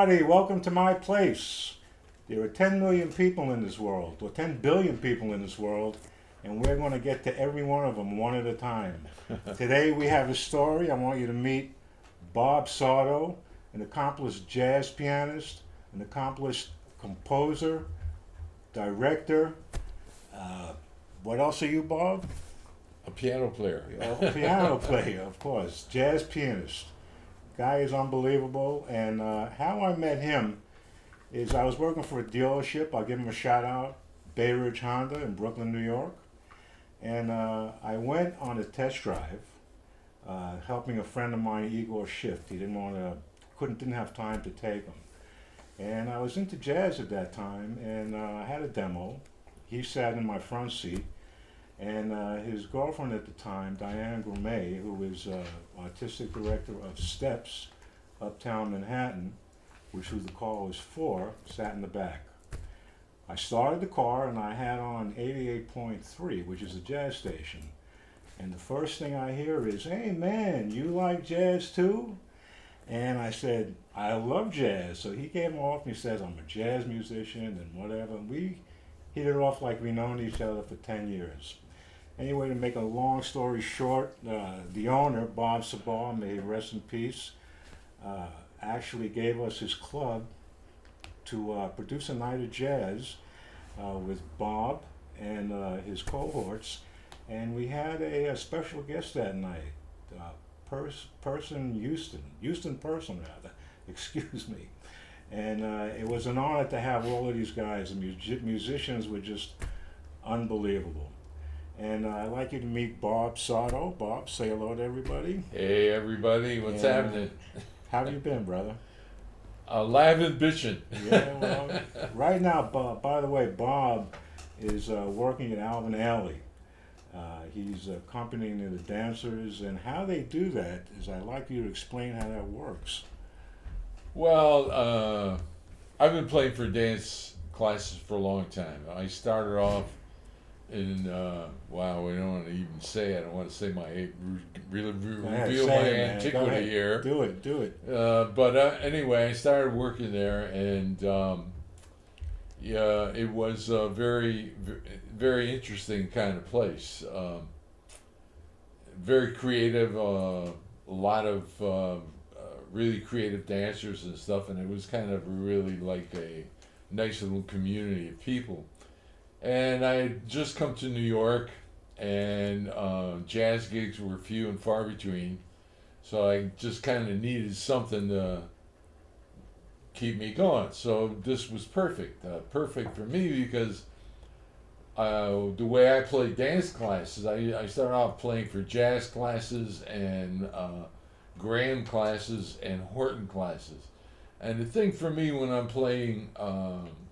everybody, welcome to my place. There are 10 million people in this world, or 10 billion people in this world, and we're going to get to every one of them one at a time. Today we have a story. I want you to meet Bob Sardo, an accomplished jazz pianist, an accomplished composer, director. What else are you, Bob? A piano player. Oh, piano player, of course. Jazz pianist. Guy is unbelievable. And how I met him is I was working for a dealership. I'll give him a shout out. Bay Ridge Honda in Brooklyn, New York. And I went on a test drive, helping a friend of mine, Igor, shift. He didn't have time to take him. And I was into jazz at that time, and I had a demo. He sat in my front seat, and his girlfriend at the time, Diane Gourmet, who was artistic director of Steps, Uptown Manhattan, which was the call was for, sat in the back. I started the car, and I had on 88.3, which is a jazz station. And the first thing I hear is, "Hey man, you like jazz too?" And I said, "I love jazz." So he came off and he says, "I'm a jazz musician," and whatever. And we hit it off like we known each other for 10 years. Anyway, to make a long story short, the owner, Bob Sardo, may he rest in peace, actually gave us his club to produce a night of jazz with Bob and his cohorts. And we had a special guest that night, Houston Person rather, excuse me. And it was an honor to have all of these guys. The musicians were just unbelievable. And I'd like you to meet Bob Sardo. Bob, say hello to everybody. Hey everybody, what's happening? How have you been, brother? Alive and bitching. Yeah, well, right now, Bob, by the way, Bob is working at Alvin Ailey. He's accompanying the dancers, and how they do that is I'd like you to explain how that works. Well, I've been playing for dance classes for a long time. I started off in, wow, we don't want to even say it. I don't want to say my age, reveal my antiquity here. Do it. But anyway, I started working there, and yeah, it was a very, very interesting kind of place. Very creative, a lot of really creative dancers and stuff, and it was kind of really like a nice little community of people. And I had just come to New York, and jazz gigs were few and far between, so I just kind of needed something to keep me going. So this was perfect for me, because the way I play dance classes, I started off playing for jazz classes and Graham classes and Horton classes. And the thing for me when I'm playing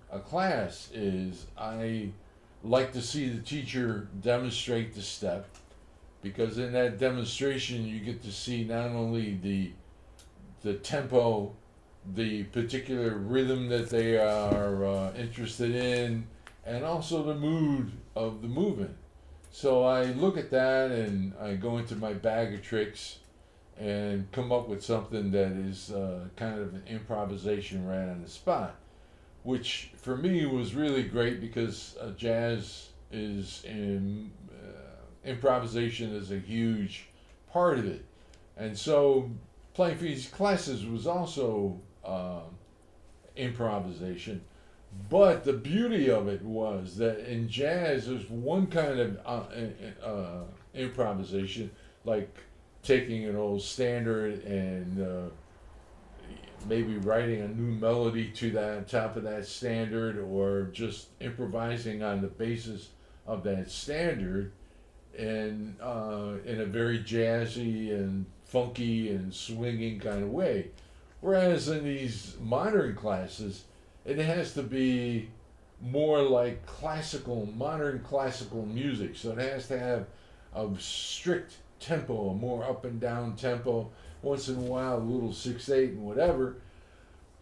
a class is I like to see the teacher demonstrate the step, because in that demonstration you get to see not only the tempo, the particular rhythm that they are interested in, and also the mood of the movement. So I look at that and I go into my bag of tricks and come up with something that is kind of an improvisation right on the spot, which for me was really great, because jazz is improvisation is a huge part of it. And so playing for these classes was also improvisation. But the beauty of it was that in jazz, there's one kind of improvisation, like taking an old standard and maybe writing a new melody to that on top of that standard, or just improvising on the basis of that standard, and in a very jazzy and funky and swinging kind of way. Whereas in these modern classes, it has to be more like modern classical music. So it has to have a strict tempo, a more up and down tempo, once in a while a little 6/8 and whatever.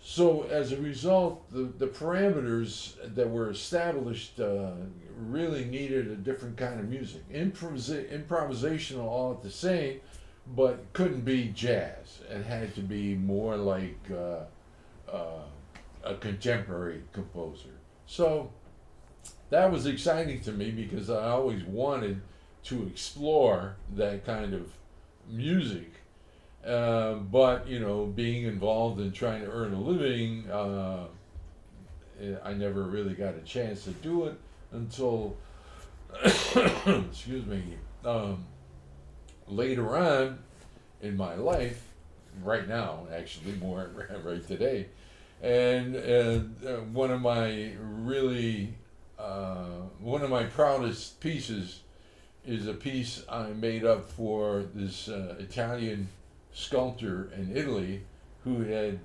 So as a result, the parameters that were established really needed a different kind of music. Improvisational all at the same, but couldn't be jazz. It had to be more like a contemporary composer. So that was exciting to me because I always wanted to explore that kind of music. But being involved in trying to earn a living, I never really got a chance to do it until, excuse me, later on in my life, right now, actually, more right today. And one of my proudest pieces is a piece I made up for this Italian sculptor in Italy who had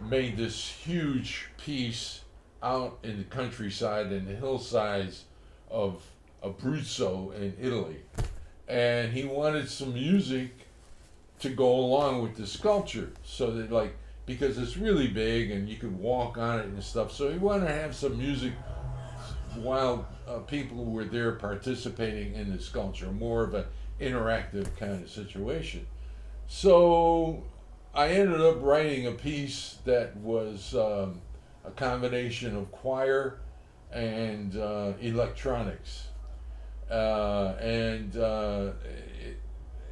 made this huge piece out in the countryside and the hillsides of Abruzzo in Italy. And he wanted some music to go along with the sculpture, so that because it's really big and you could walk on it and stuff. So he wanted to have some music while people were there participating in the sculpture, more of an interactive kind of situation. So I ended up writing a piece that was a combination of choir and electronics, and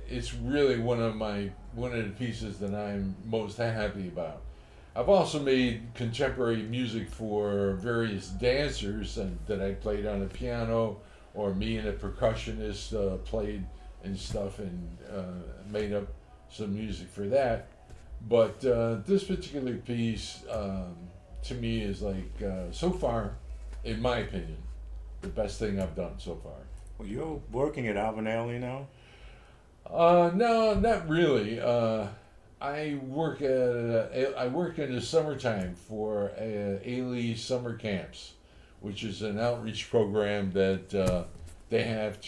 it's really one of the pieces that I'm most happy about. I've also made contemporary music for various dancers that I played on the piano, or me and a percussionist played and stuff, and made up some music for that. But this particular piece, to me, is so far, in my opinion, the best thing I've done so far. Well, you're working at Albanelli now? No, not really. I work in the summertime for Ailey Summer Camps, which is an outreach program that they have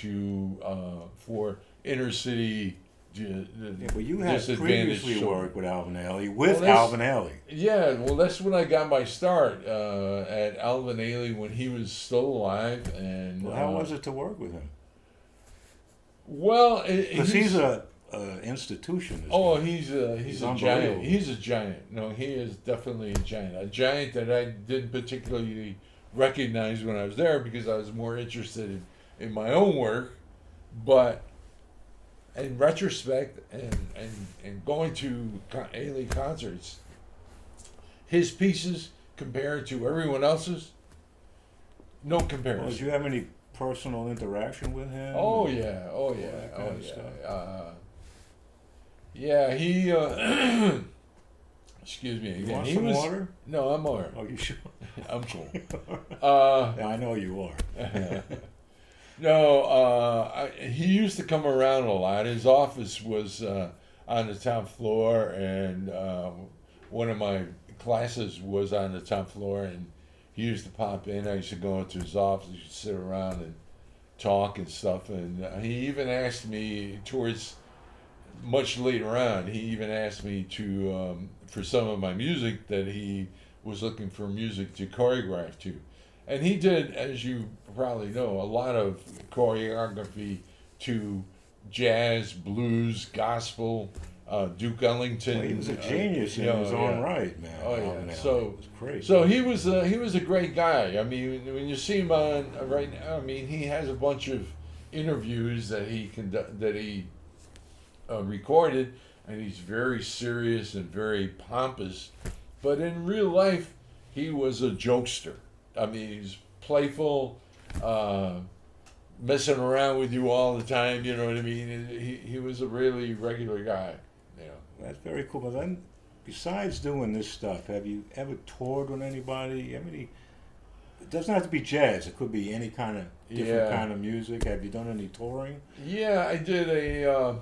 for inner city Well, you had previously children. worked with Albanelli, Albanelli. Yeah, well, that's when I got my start at Albanelli when he was still alive. And Well, how was it to work with him? Well, Because he's a institution. He's a giant. He's a giant. No, he is definitely a giant. A giant that I didn't particularly recognize when I was there because I was more interested in my own work. But in retrospect, and going to Ailey concerts, his pieces compared to everyone else's, no comparison. Well, did you have any personal interaction with him? Oh yeah. Yeah, he. Excuse me again. You want some water? No, I'm all right. Oh, you sure? I'm cool. Yeah, I know you are. No, he used to come around a lot. His office was on the top floor, and one of my classes was on the top floor, and he used to pop in. I used to go into his office, sit around and talk and stuff. And he even asked me towards much later on. He even asked me to for some of my music that he was looking for music to choreograph to. And he did, as you probably know, a lot of choreography to jazz, blues, gospel. Duke Ellington. Well, he was a genius in his own right, man. Oh yeah. It So was crazy. So he was a great guy. I mean, when you see him on right now, I mean, he has a bunch of interviews that he recorded, and he's very serious and very pompous. But in real life, he was a jokester. I mean, he's playful, messing around with you all the time. You know what I mean? He was a really regular guy. You know. That's very cool. But then, besides doing this stuff, have you ever toured with anybody? It doesn't have to be jazz. It could be any kind of different kind of music. Have you done any touring? Yeah, I did a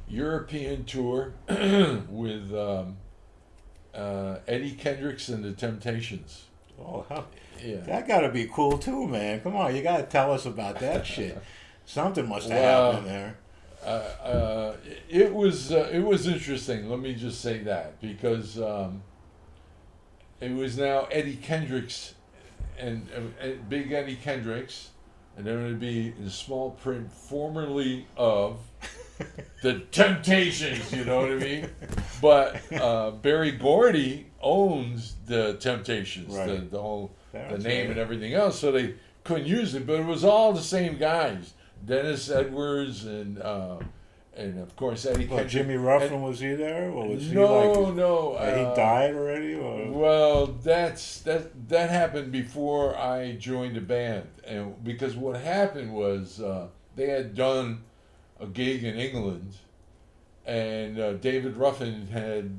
European tour with Eddie Kendricks and the Temptations. Oh, Yeah. that got to be cool too, man. Come on, you got to tell us about that shit. Something must have happened there. It was interesting. Let me just say that because it was now Eddie Kendricks and Big Eddie Kendricks, and then it would be in small print, formerly of the Temptations, you know what I mean? But Barry Gordy owns the Temptations, Right. the whole the That's name right. and everything else, so they couldn't use it. But it was all the same guys, Dennis Edwards and of course Eddie Well, Kendrick. Jimmy Ruffin, was he there, or was he No, like? no. He died already, or? Well, that happened before I joined the band, and because what happened was they had done a gig in England, and David Ruffin had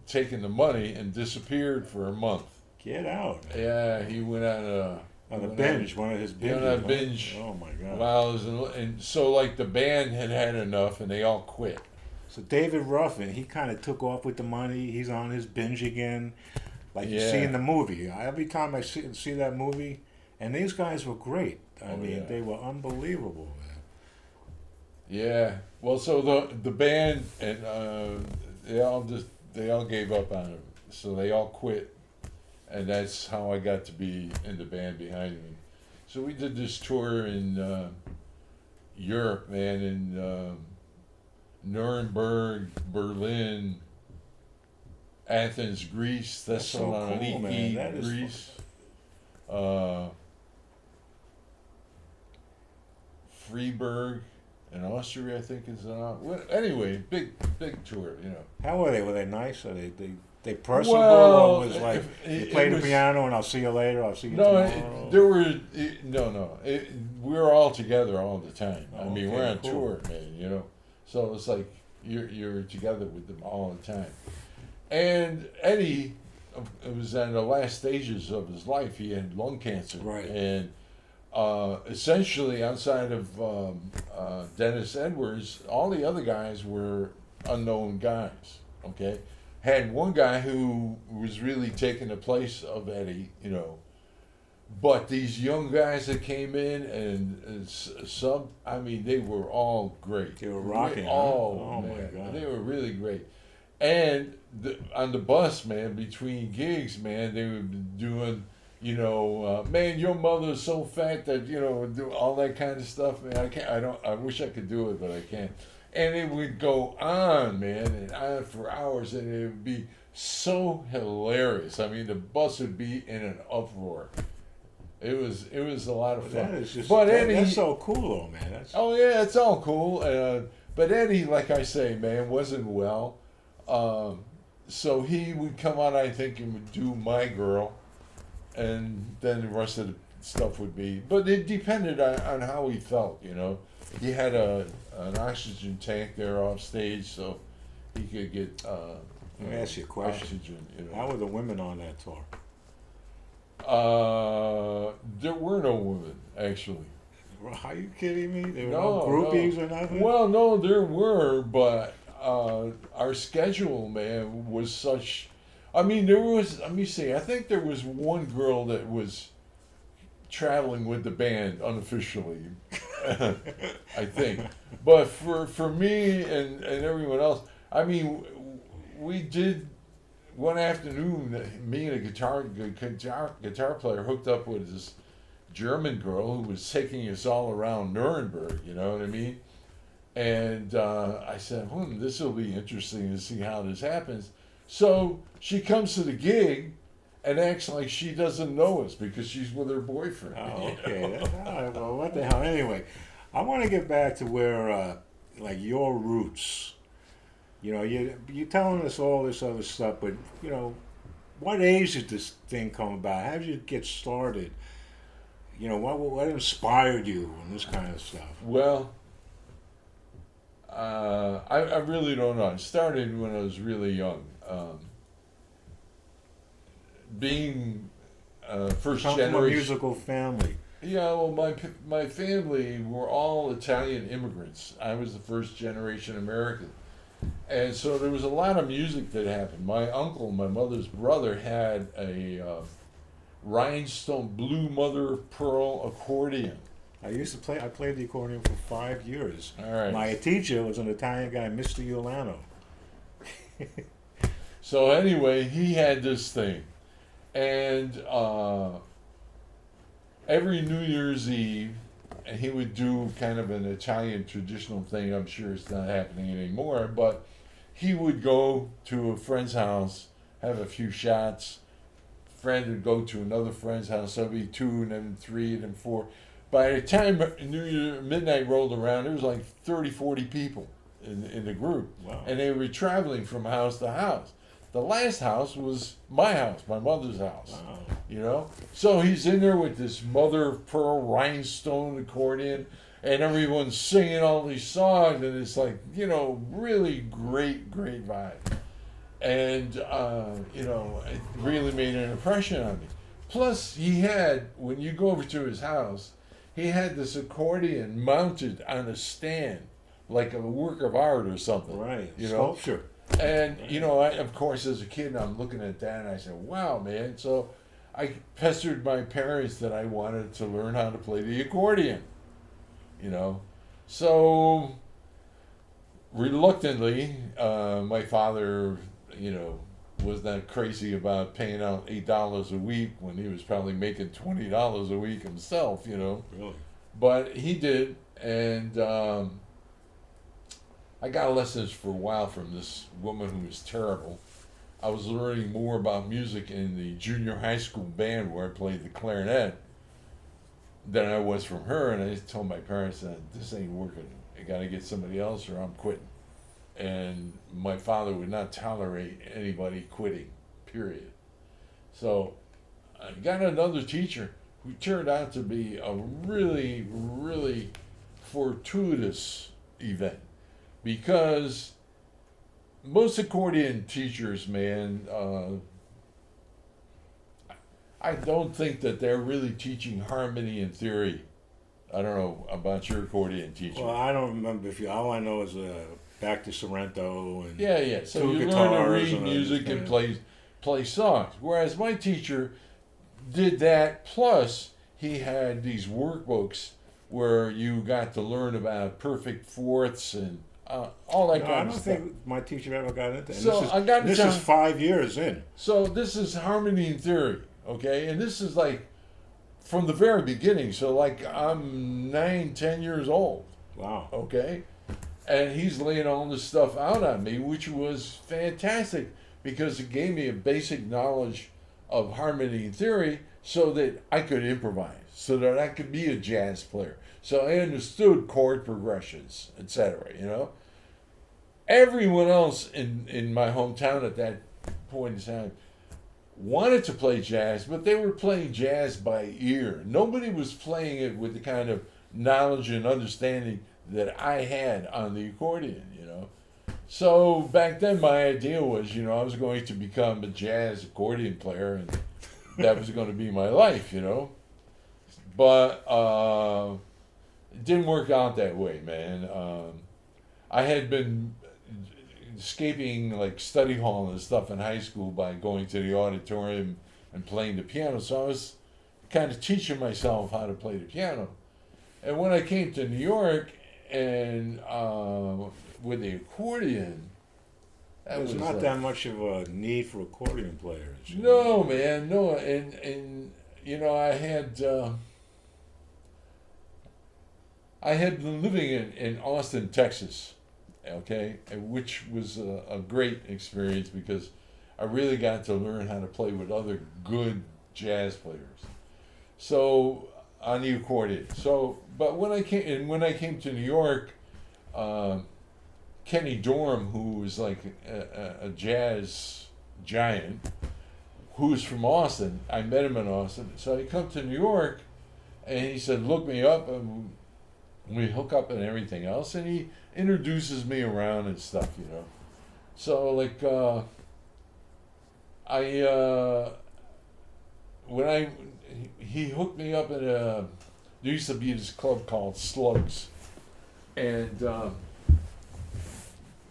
taken the money and disappeared for a month. Get out. Yeah, he went on a On a binge, one of his he binges. went on a huh? binge. Oh my God. While I was and so like the band had had enough, and they all quit. So David Ruffin, he kind of took off with the money. He's on his binge again, like you see Yeah. in the movie. Every time I see that movie, and these guys were great. I Oh, mean, yeah. they were unbelievable, man. Yeah. Well, so the band and they all gave up on it, so they all quit, and that's how I got to be in the band behind me. So we did this tour in Europe, man, in Nuremberg, Berlin, Athens, Greece, That's so Thessaloniki, cool, man. That is Greece, uh, Freiburg, in Austria, I think is anyway, big tour, you know. How were they? Were they nice? Are they personable, Well, or was like you it play the was- piano and I'll see you later. I'll see you No, tomorrow. there were no. We were all together all the time. I mean, Okay, we're on cool. tour, man. You know, so it's like you're together with them all the time. And Eddie, it was in the last stages of his life. He had lung cancer, Right. And essentially, outside of Dennis Edwards, all the other guys were unknown guys. Okay. Had one guy who was really taking the place of Eddie, you know, but these young guys that came in and some, I mean, they were all great. They were rocking, huh? Oh, Oh, my man, God. they were really great. And on the bus, man, between gigs, man, they were doing, you know, man, your mother's so fat that, you know, do all that kind of stuff, man. I wish I could do it, but I can't. And it would go on, man, and on for hours, and it would be so hilarious. I mean, the bus would be in an uproar. It was a lot of fun. That is just. But That, Eddie, that's so cool, though, man. That's. oh yeah, it's all cool. But Eddie, like I say, man, wasn't well. So he would come out, I think, and would do My Girl, and then the rest of the stuff would be. But it depended on how he felt, you know. He had an oxygen tank there off stage, so he could get Let me ask you a question. oxygen. You How know. were the women on that tour? There were no women actually. Are you kidding me? There were No, no groupies or nothing? Well, no, there were, but our schedule, man, was such. I mean, there was. Let me see. I think there was one girl that was traveling with the band unofficially. I think, but for me and everyone else, I mean, we did one afternoon. Me and a guitar player hooked up with this German girl who was taking us all around Nuremberg. You know what I mean? And I said, this will be interesting to see how this happens. So she comes to the gig and acts like she doesn't know us because she's with her boyfriend. Oh, you okay. know? All right, well, what the hell? Anyway, I want to get back to where, like, your roots. You know, you're telling us all this other stuff, but, you know, what age did this thing come about? How did you get started? You know, what inspired you and this kind of stuff? Well, I really don't know. I started when I was really young. Being first Come from a generation. musical family. Yeah, well, my family were all Italian immigrants. I was the first generation American. And so there was a lot of music that happened. My uncle, my mother's brother, had a rhinestone blue mother of pearl accordion. I played the accordion for 5 years. All right. My teacher was an Italian guy, Mr. Iolano. So anyway, he had this thing. And every New Year's Eve, and he would do kind of an Italian traditional thing. I'm sure it's not happening anymore, but he would go to a friend's house, have a few shots. Friend would go to another friend's house. There'd be 2, and then 3, and then 4. By the time New Year midnight rolled around, there was like 30, 40 people in the group, Wow. and they were traveling from house to house. The last house was my house, my mother's house. Wow. You know, so he's in there with this mother of pearl rhinestone accordion, and everyone's singing all these songs, and it's like, you know, really great vibe. And you know, it really made an impression on me. Plus, he had, when you go over to his house, he had this accordion mounted on a stand, like a work of art or something. Right. You know? Sculpture. And, you know, I, of course, as a kid, I'm looking at that and I said, wow, man. So I pestered my parents that I wanted to learn how to play the accordion, you know. So reluctantly, my father, you know, was not crazy about paying out $8 a week when he was probably making $20 a week himself, you know. Really? But he did, and I got lessons for a while from this woman who was terrible. I was learning more about music in the junior high school band where I played the clarinet than I was from her, and I just told my parents that this ain't working. I got to get somebody else or I'm quitting. And my father would not tolerate anybody quitting, period. So I got another teacher who turned out to be a really, really fortuitous event. Because most accordion teachers, man, I don't think that they're really teaching harmony and theory. I don't know about your accordion teacher. Well, I don't remember if you. All I know is back to Sorrento and Yeah. So two you learn to guitars read and music and yeah. play songs. Whereas my teacher did that. Plus, he had these workbooks where you got to learn about perfect fourths and all that No, I kind don't of stuff. think my teacher ever got into it. So this is, I got to this tell- is 5 years in. So this is harmony and theory, okay? And this is like from the very beginning. So like I'm 9, 10 years old, Wow. okay? And he's laying all this stuff out on me, which was fantastic because it gave me a basic knowledge of harmony and theory so that I could improvise, so that I could be a jazz player. So I understood chord progressions, etc., you know? Everyone else in my hometown at that point in time wanted to play jazz, but they were playing jazz by ear. Nobody was playing it with the kind of knowledge and understanding that I had on the accordion, you know. So back then my idea was, you know, I was going to become a jazz accordion player and that was going to be my life, you know. But it didn't work out that way, man. I had been escaping like study hall and stuff in high school by going to the auditorium and playing the piano. So I was kind of teaching myself how to play the piano. And when I came to New York and with the accordion, that There's was not like, that much of a need for accordion players. you no, know. man, no. And you know, I had been living in Austin, Texas, okay, and which was a great experience because I really got to learn how to play with other good jazz players. So on the accordion. So, but when I came to New York, Kenny Dorham, who was like a jazz giant, who was from Austin, I met him in Austin. So I come to New York, and he said, "Look me up," and we hook up and everything else, and he introduces me around and stuff, you know. So like he hooked me up at there used to be this club called Slugs, and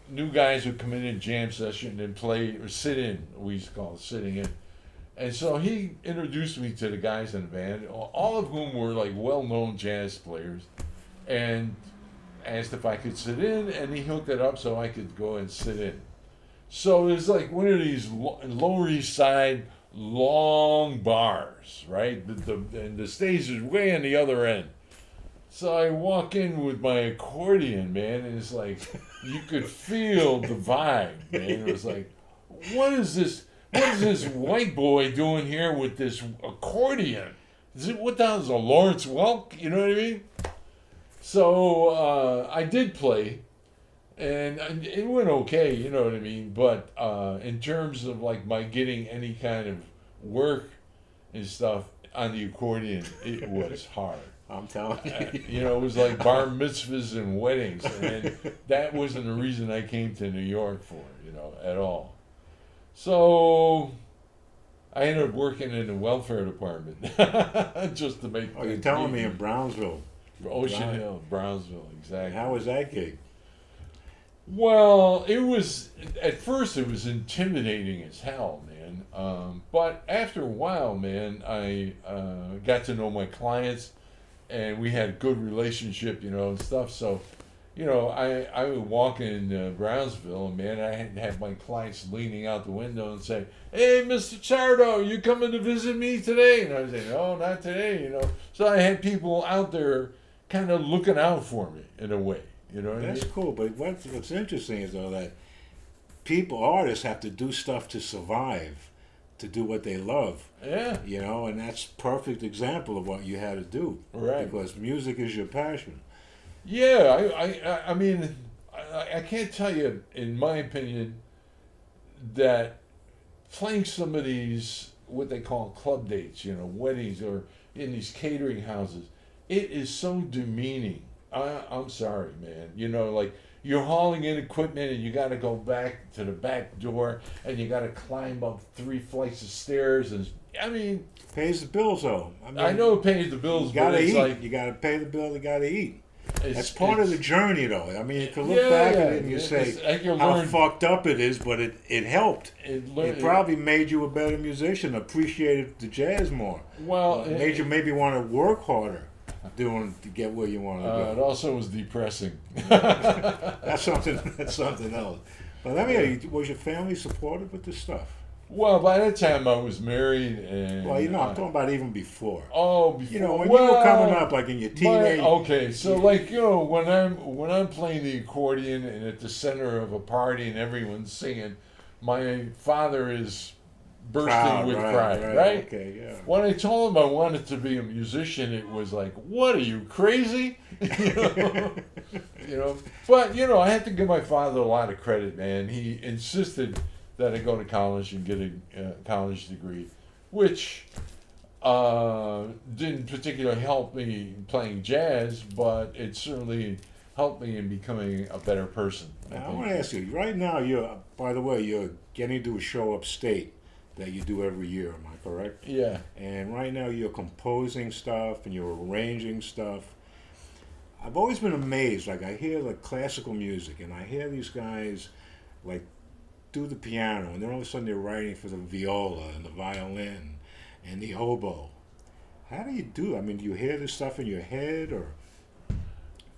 new guys would come in and jam session and play or sit in. We used to call it sitting in. And so he introduced me to the guys in the band, all of whom were like well-known jazz players, and asked if I could sit in, and he hooked it up so I could go and sit in. So it was like one of these Lower East Side long bars, right? And the stage is way on the other end. So I walk in with my accordion, man, and it's like you could feel the vibe, man. It was like, what is this? What is this white boy doing here with this accordion? Is it what the hell is a Lawrence Welk? You know what I mean? So I did play, and it went okay. You know what I mean? But in terms of like my getting any kind of work and stuff on the accordion, it was hard. I'm telling you. You know, it was like bar mitzvahs and weddings, and that wasn't the reason I came to New York for, you know, at all. So I ended up working in the welfare department just to make. Oh, you're telling me in Brownsville. Ocean Right. Hill, Brownsville, exactly. How was that gig? Well, it was at first it was intimidating as hell, man. But after a while, man, I got to know my clients, and we had a good relationship, you know, and stuff. So, you know, I would walk in Brownsville, and man, I had to have my clients leaning out the window and say, "Hey, Mr. Sardo, you coming to visit me today?" And I would say, "No, not today," you know. So I had people out there kind of looking out for me in a way, you know what I That's mean? cool, but what's interesting is though that artists have to do stuff to survive, to do what they love, Yeah, you know, and that's perfect example of what you had to do, right. because music is your passion. Yeah, I mean, I can't tell you, in my opinion, that playing some of these, what they call club dates, you know, weddings or in these catering houses, it is so demeaning. I'm sorry, man. You know, like you're hauling in equipment and you got to go back to the back door and you got to climb up 3 flights of stairs. And I mean, Pays the bills though. mean, I know it pays the bills, you gotta but it's eat. like You gotta pay the bill. You gotta eat. it's, That's part of the it's- journey, though. I mean, you can look Yeah, back yeah, at it and you it's say like you how learn- fucked up it is, but it helped. It, It probably made you a better musician, appreciated the jazz more. well, It made you maybe want to work harder doing to get where you want to it go. also was depressing. That's something. That's something else. But let me ask you, was your family supportive with this stuff? Well, by that time I was married, and Well, you know, I'm talking about even before. oh, before, You know, when well, you were coming up, like in your my- teenage. okay, so like you know, when I'm playing the accordion and at the center of a party and everyone's singing, my father is bursting Proud, with pride, right? Okay, yeah. When I told him I wanted to be a musician, it was like, "What are you crazy?" you know, you know. But you know, I have to give my father a lot of credit, man. He insisted that I go to college and get a college degree, which didn't particularly help me playing jazz, but it certainly helped me in becoming a better person. Now, I want to ask you. Right now, by the way, you're getting to do a show upstate that you do every year. Am I correct? Yeah. And right now, you're composing stuff and you're arranging stuff. I've always been amazed. Like I hear like classical music, and I hear these guys like do the piano, and then all of a sudden they're writing for the viola and the violin and the oboe. How do you do? I mean, do you hear this stuff in your head, or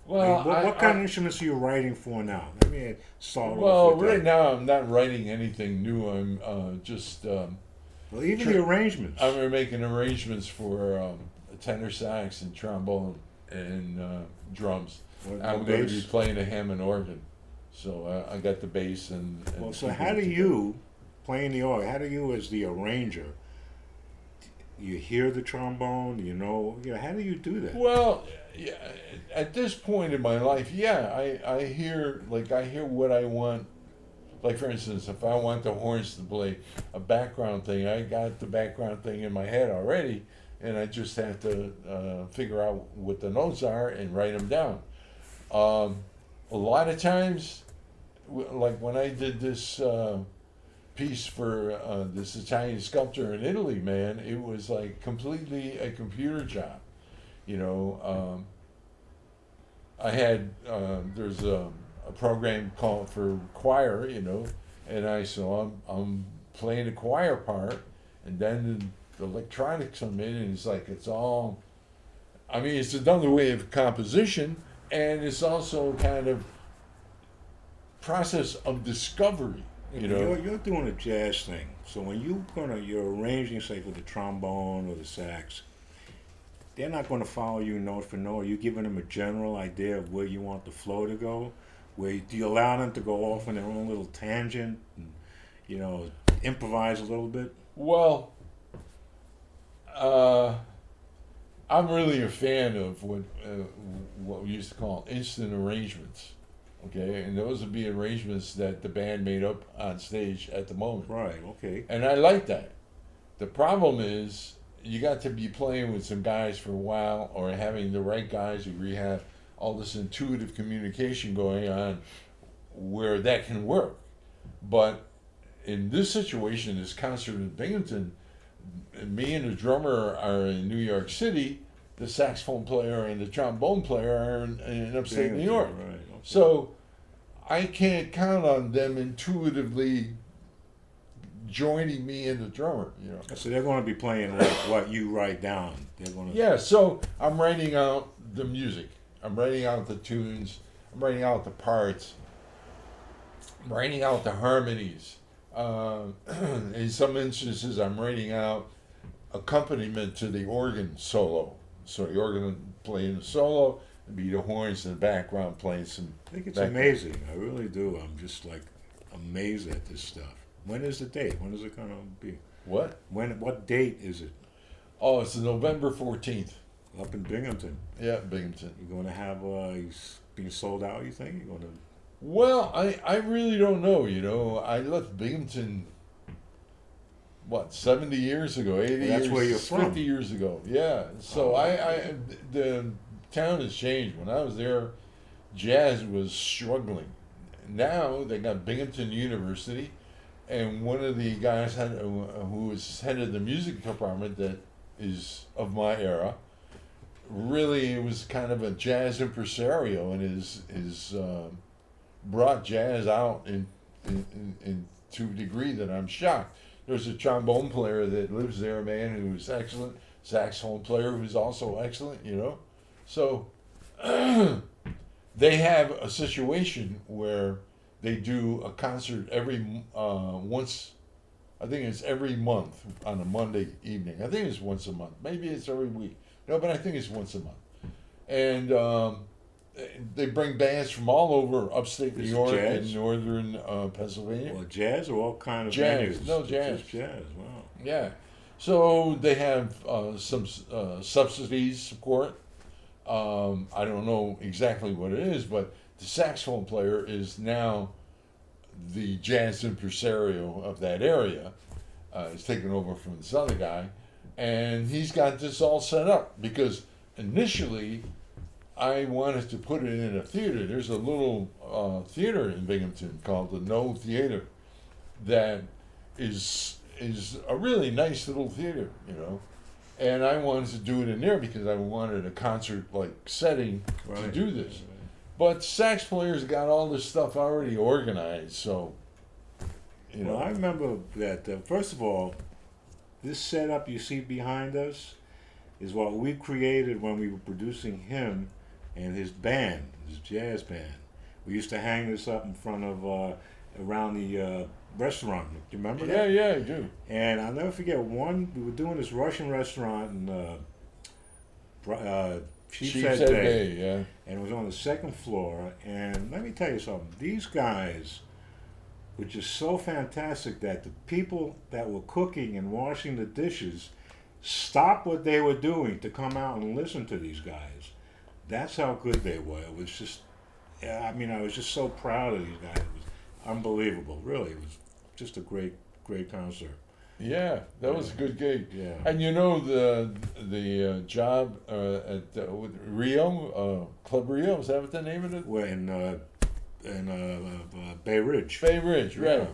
Well, what kind of instruments are you writing for now? Let me start well, off with right that. now I'm not writing anything new. I'm just Well, even the arrangements. I'm making arrangements for tenor sax and trombone and drums. What I'm going to be bass? playing a Hammond organ, so I got the bass and Well, so keeping how it do together. you, playing the organ, how do you as the arranger, you hear the trombone, how do you do that? Well, yeah, at this point in my life, yeah, I hear what I want. Like for instance, if I want the horns to play a background thing, I got the background thing in my head already, and I just have to figure out what the notes are and write them down. A lot of times, like when I did this piece for this Italian sculptor in Italy, man, it was like completely a computer job. You know, I had there's a program called for choir, you know, and I'm playing the choir part, and then the electronics come in, and it's like it's all. I mean, it's another way of composition, and it's also kind of process of discovery. You know, You're doing a jazz thing, so when you're arranging, say, for the trombone or the sax, they're not going to follow you note for note. Are you giving them a general idea of where you want the flow to go? Where do you allow them to go off on their own little tangent and, you know, improvise a little bit? Well, I'm really a fan of what we used to call instant arrangements. Okay, and those would be arrangements that the band made up on stage at the moment. Right. Okay. And I like that. The problem is you got to be playing with some guys for a while, or having the right guys, or you have all this intuitive communication going on where that can work. But in this situation, this concert in Binghamton, me and the drummer are in New York City, the saxophone player and the trombone player are in upstate New York. Right. Okay. So I can't count on them intuitively joining me and the drummer, you know. So they're going to be playing like what you write down. They're going to. Yeah, so I'm writing out the music. I'm writing out the tunes. I'm writing out the parts. I'm writing out the harmonies. In some instances, I'm writing out accompaniment to the organ solo. So the organ playing the solo, and be the horns in the background playing some. I think it's background. amazing. I really do. I'm just like amazed at this stuff. When is the date? When is it going to be? What? What date is it? Oh, it's November 14th. Up in Binghamton. Yeah, Binghamton. You're going to have being sold out, you think? You're going to. Well, I really don't know, you know. I left Binghamton, 70 years ago, 80 Well, that's years, where you're from. 50 years ago. Yeah. So the town has changed. When I was there, jazz was struggling. Now they got Binghamton University, and one of the guys who was head of the music department that is of my era, really was kind of a jazz impresario, and is brought jazz out in to a degree that I'm shocked. There's a trombone player that lives there, man, who's excellent. Saxophone player who's also excellent, you know. So they have a situation where they do a concert every once. I think it's every month on a Monday evening. I think it's once a month. Maybe it's every week. No, but I think it's once a month. And they bring bands from all over upstate New York and northern Pennsylvania. Well, jazz or all kind of Jazz. venues? No, jazz. Just jazz. Wow. Yeah. So they have some subsidies support. I don't know exactly what it is, but the saxophone player is now the jazz impresario of that area. He's taken over from this other guy, and he's got this all set up because initially I wanted to put it in a theater. There's a little theater in Binghamton called the No Theater that is a really nice little theater, you know. And I wanted to do it in there because I wanted a concert-like setting to do this. Right. But sax players got all this stuff already organized, so, you know. Well, I remember that, first of all, this setup you see behind us is what we created when we were producing him and his band, his jazz band. We used to hang this up in front of, around the restaurant. Do you remember that? Yeah, I do. And I'll never forget we were doing this Russian restaurant in Sheepshead Bay. Yeah. And it was on the second floor. And let me tell you something. These guys were just so fantastic that the people that were cooking and washing the dishes stopped what they were doing to come out and listen to these guys. That's how good they were. It was just, I mean, I was just so proud of these guys. It was unbelievable, really. It was just a great concert. Yeah, that was a good gig. Yeah. And you know the job at Rio, Club Rio, is that what the name of it? We're in Bay Ridge. Bay Ridge, right.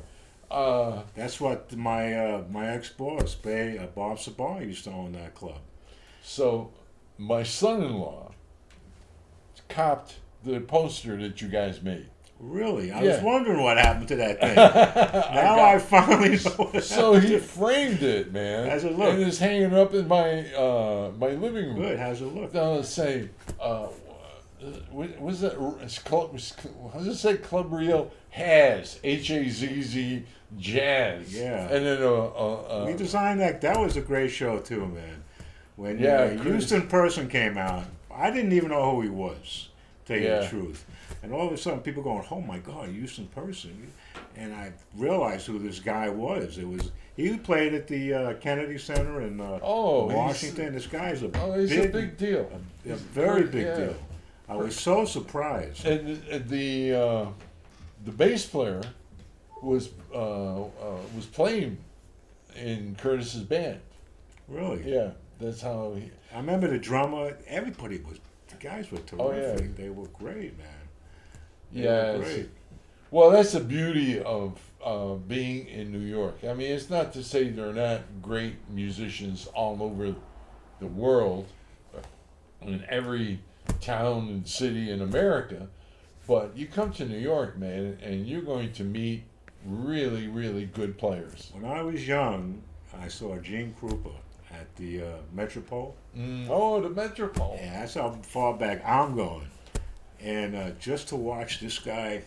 That's what my ex-boss, Bob Sardo, used to own that club. So my son-in-law copped the poster that you guys made. Really? I Yeah. was wondering what happened to that thing. Now I finally know what So happened he to it. framed it, man. How's it look? And it's hanging up in my my living room. Good. How's it look? Say, was that? It's club. How does it say? Club Rio has HAZZ Jazz. Yeah. And then We designed that. That was a great show too, man. When Yeah, Houston Person came out, I didn't even know who he was, to tell you the Yeah. truth. And all of a sudden, people going, "Oh my God, Houston Person," and I realized who this guy was. He played at the Kennedy Center in Oh, Washington. This guy's he's a big deal. a very big Yeah. deal. I was so surprised. And the bass player was playing in Curtis's band. Really. Yeah, that's how he. I remember the drummer. The guys were terrific. Oh, yeah. They were great, man. They Yeah, were it's- great. well, that's the beauty of being in New York. I mean, it's not to say there are not great musicians all over the world, in every town and city in America, but you come to New York, man, and you're going to meet really, really good players. When I was young, I saw Gene Krupa at the Metropole. Oh, the Metropole. And that's how far back I'm going. And just to watch this guy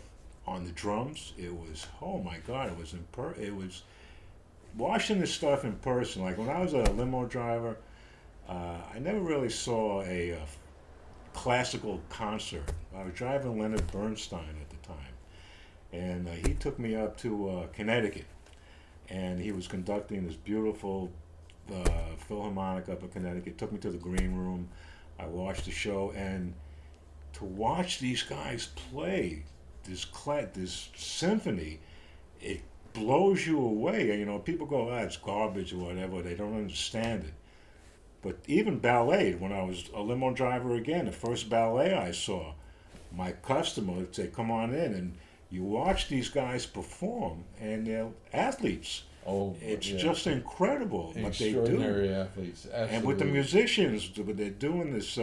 on the drums, it was, oh my God, it was watching this stuff in person. Like when I was a limo driver, I never really saw a classical concert. I was driving Leonard Bernstein at the time, and he took me up to Connecticut, and he was conducting this beautiful Philharmonic up in Connecticut. Took me to the green room. I watched the show, and to watch these guys play this symphony, it blows you away. You know, people go, it's garbage or whatever. They don't understand it. But even ballet, when I was a limo driver again, the first ballet I saw, my customer would say, "Come on in," and you watch these guys perform, and they're athletes. Oh, It's yeah. just incredible what they do. Extraordinary athletes. Absolutely. And with the musicians, they're doing this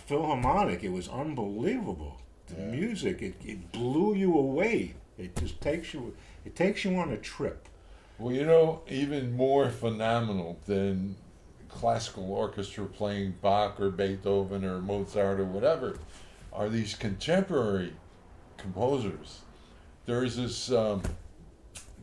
Philharmonic. It was unbelievable. The Yeah. music, it blew you away. It just takes you on a trip. Well, you know, even more phenomenal than classical orchestra playing Bach or Beethoven or Mozart or whatever are these contemporary composers. There's this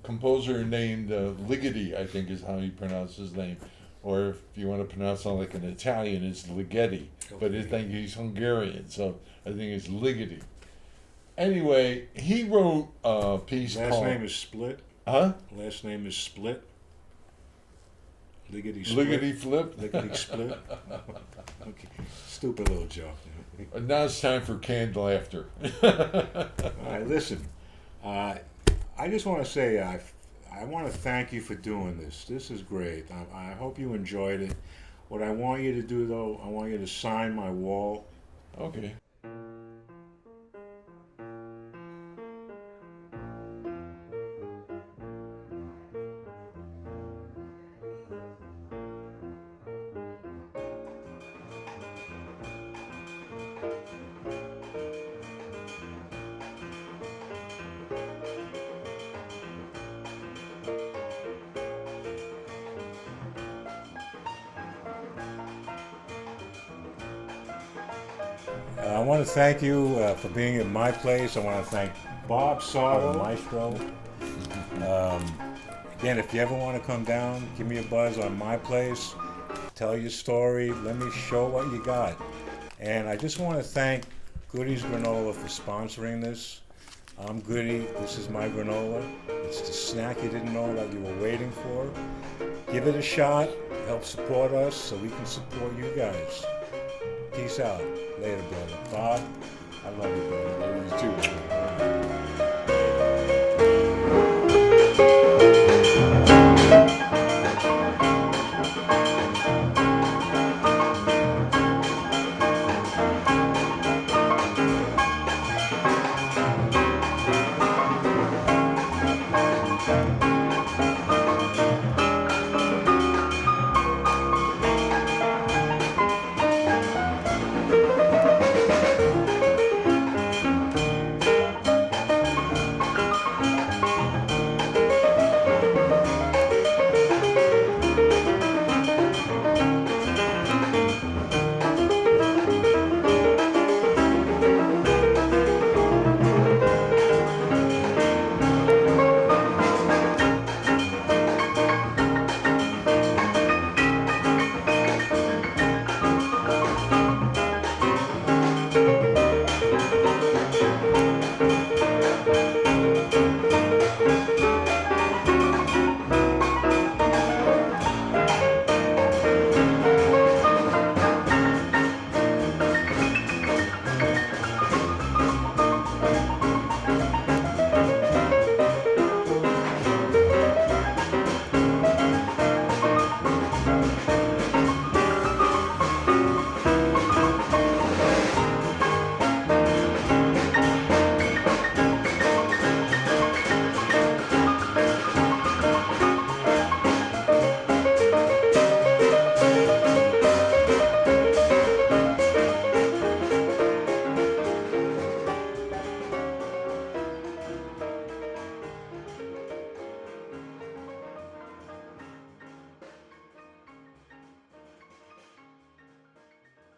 composer named Ligeti, I think is how you pronounce his name. Or if you want to pronounce it like an Italian, it's Ligeti. But I think he's Hungarian, so I think it's Ligeti. Anyway, he wrote a piece Last called... name is Split. Huh? Last name is Split. Liggity Split. Liggity Flip? Liggity Split. Okay. Stupid little joke. Now it's time for canned laughter. All right, listen. I just want to say I want to thank you for doing this. This is great. I hope you enjoyed it. What I want you to do, though, I want you to sign my wall. Okay. I want to thank you for being at my place. I want to thank Bob Sardo, Maestro. Again, if you ever want to come down, give me a buzz on my place. Tell your story. Let me show what you got. And I just want to thank Goody's Granola for sponsoring this. I'm Goody. This is my granola. It's the snack you didn't know that you were waiting for. Give it a shot. Help support us so we can support you guys. Peace out. Later, brother. Bob, I love you, brother. You too.